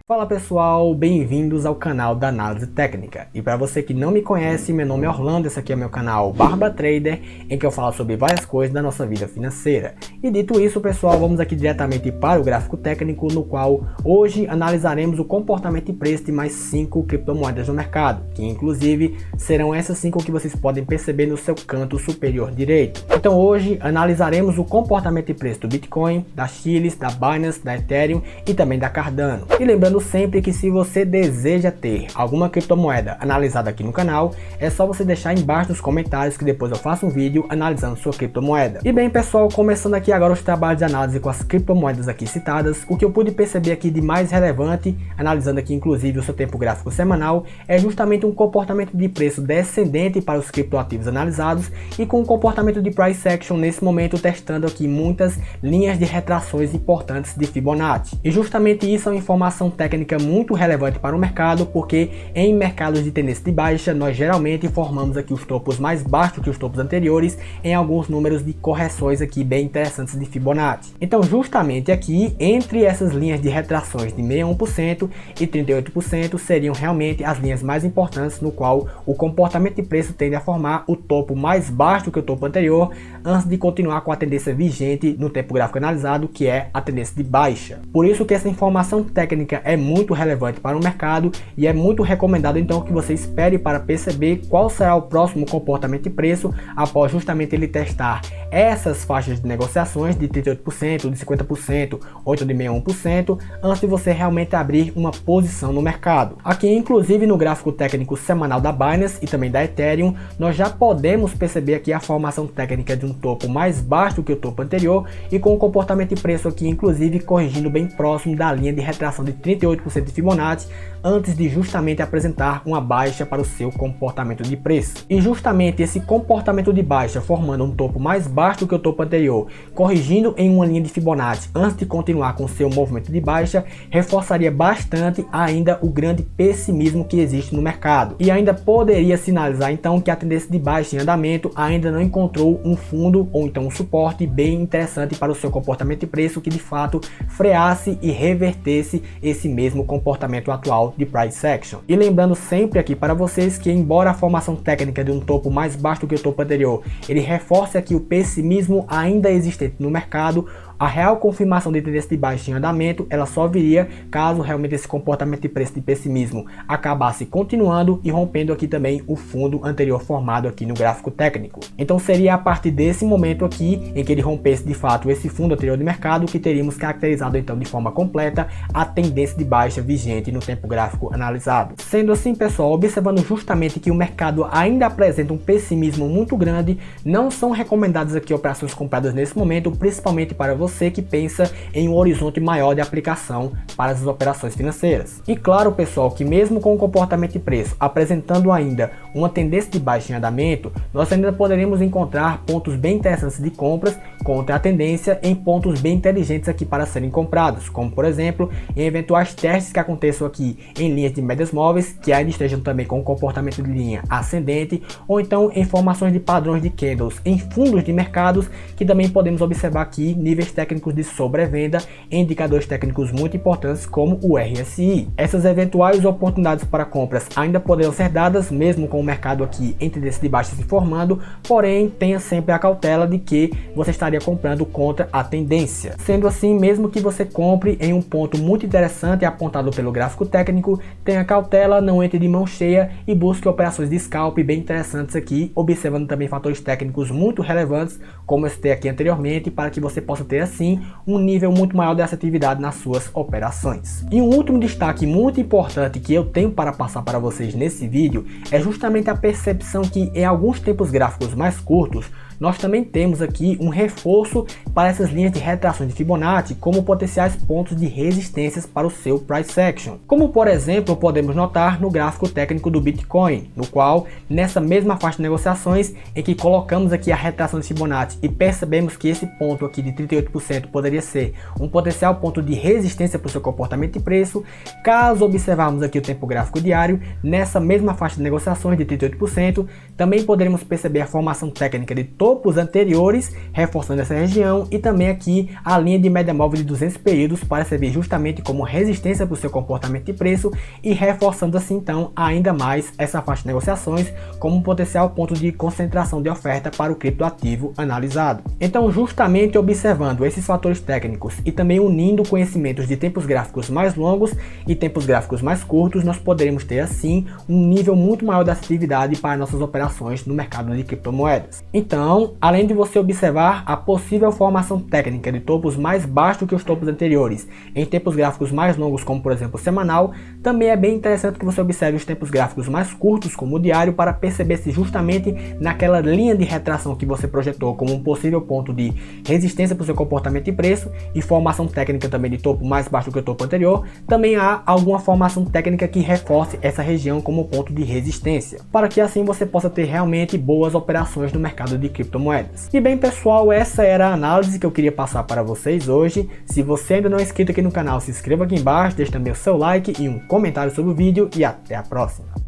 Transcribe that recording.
Fala pessoal, bem-vindos ao canal da Análise Técnica. E para você que não me conhece, meu nome é Orlando, esse aqui é meu canal Barba Trader, em que eu falo sobre várias coisas da nossa vida financeira. E dito isso pessoal, vamos aqui diretamente para o gráfico técnico, no qual hoje analisaremos o comportamento e preço de mais 5 criptomoedas no mercado, que inclusive serão essas 5 que vocês podem perceber no seu canto superior direito. Então hoje analisaremos o comportamento e preço do Bitcoin, da Chilis, da Binance, da Ethereum e também da Cardano. E lembrando sempre que se você deseja ter alguma criptomoeda analisada aqui no canal, é só você deixar embaixo nos comentários que depois eu faço um vídeo analisando sua criptomoeda. E bem pessoal, começando aqui agora os trabalhos de análise com as criptomoedas aqui citadas, o que eu pude perceber aqui de mais relevante, analisando aqui inclusive o seu tempo gráfico semanal, é justamente um comportamento de preço descendente para os criptoativos analisados e com um comportamento de price action nesse momento testando aqui muitas linhas de retrações importantes de Fibonacci. E justamente isso é uma informação técnica muito relevante para o mercado, porque em mercados de tendência de baixa nós geralmente formamos aqui os topos mais baixos que os topos anteriores em alguns números de correções aqui bem interessantes de Fibonacci. Então justamente aqui entre essas linhas de retrações de 61% e 38% seriam realmente as linhas mais importantes, no qual o comportamento de preço tende a formar o topo mais baixo que o topo anterior antes de continuar com a tendência vigente no tempo gráfico analisado, que é a tendência de baixa. Por isso que essa informação técnica é muito relevante para o mercado e é muito recomendado então que você espere para perceber qual será o próximo comportamento de preço após justamente ele testar essas faixas de negociações de 38%, de 50%, 8% de 61%, antes de você realmente abrir uma posição no mercado. Aqui inclusive no gráfico técnico semanal da Binance e também da Ethereum, nós já podemos perceber aqui a formação técnica de um topo mais baixo do que o topo anterior e com o comportamento de preço aqui inclusive corrigindo bem próximo da linha de retração de 38% de Fibonacci, antes de justamente apresentar uma baixa para o seu comportamento de preço. E justamente esse comportamento de baixa formando um topo mais baixo do que o topo anterior, corrigindo em uma linha de Fibonacci antes de continuar com seu movimento de baixa, reforçaria bastante ainda o grande pessimismo que existe no mercado. E ainda poderia sinalizar então que a tendência de baixa em andamento ainda não encontrou um fundo ou então um suporte bem interessante para o seu comportamento de preço que de fato freasse e revertesse esse mesmo comportamento atual de price action. E lembrando sempre aqui para vocês que embora a formação técnica de um topo mais baixo do que o topo anterior, ele reforce aqui o pessimismo ainda existente no mercado, a real confirmação de tendência de baixa em andamento ela só viria caso realmente esse comportamento de preço de pessimismo acabasse continuando e rompendo aqui também o fundo anterior formado aqui no gráfico técnico. Então seria a partir desse momento aqui em que ele rompesse de fato esse fundo anterior de mercado que teríamos caracterizado então de forma completa a tendência de baixa vigente no tempo gráfico analisado. Sendo assim pessoal, observando justamente que o mercado ainda apresenta um pessimismo muito grande, não são recomendadas aqui operações compradas nesse momento, principalmente para você que pensa em um horizonte maior de aplicação para as operações financeiras. E claro pessoal, que mesmo com o comportamento de preço apresentando ainda uma tendência de baixa em andamento, nós ainda poderemos encontrar pontos bem interessantes de compras contra a tendência em pontos bem inteligentes aqui para serem comprados, como por exemplo em eventuais testes que aconteçam aqui em linhas de médias móveis que ainda estejam também com comportamento de linha ascendente, ou então em formações de padrões de candles em fundos de mercados, que também podemos observar aqui níveis técnicos de sobrevenda em indicadores técnicos muito importantes como o RSI. Essas eventuais oportunidades para compras ainda poderão ser dadas mesmo com o mercado aqui em tendência de baixa se formando, porém tenha sempre a cautela de que você estaria comprando contra a tendência. Sendo assim, mesmo que você compre em um ponto muito interessante apontado pelo gráfico técnico, tenha cautela, não entre de mão cheia e busque operações de scalp bem interessantes aqui, observando também fatores técnicos muito relevantes como eu citei aqui anteriormente, para que você possa ter assim um nível muito maior de assertividade nas suas operações. E um último destaque muito importante que eu tenho para passar para vocês nesse vídeo é justamente a percepção que em alguns tempos gráficos mais curtos nós também temos aqui um reforço para essas linhas de retração de Fibonacci como potenciais pontos de resistências para o seu price action. Como por exemplo podemos notar no gráfico técnico do Bitcoin, no qual nessa mesma faixa de negociações em que colocamos aqui a retração de Fibonacci e percebemos que esse ponto aqui de 38% poderia ser um potencial ponto de resistência para o seu comportamento de preço, caso observarmos aqui o tempo gráfico diário, nessa mesma faixa de negociações de 38%, Também poderemos perceber a formação técnica de topos anteriores, reforçando essa região, e também aqui a linha de média móvel de 200 períodos para servir justamente como resistência para o seu comportamento de preço e reforçando assim então ainda mais essa faixa de negociações como um potencial ponto de concentração de oferta para o criptoativo analisado. Então, justamente observando esses fatores técnicos e também unindo conhecimentos de tempos gráficos mais longos e tempos gráficos mais curtos, nós poderemos ter assim um nível muito maior de assertividade para nossas operações no mercado de criptomoedas. Então, além de você observar a possível formação técnica de topos mais baixos do que os topos anteriores em tempos gráficos mais longos, como por exemplo o semanal, também é bem interessante que você observe os tempos gráficos mais curtos, como o diário, para perceber se justamente naquela linha de retração que você projetou como um possível ponto de resistência para o seu comportamento de preço e formação técnica também de topo mais baixo do que o topo anterior, também há alguma formação técnica que reforce essa região como ponto de resistência, para que assim você possa ter realmente boas operações no mercado de criptomoedas. E bem pessoal, essa era a análise que eu queria passar para vocês hoje. Se você ainda não é inscrito aqui no canal, se inscreva aqui embaixo, deixe também o seu like e um comentário sobre o vídeo e até a próxima.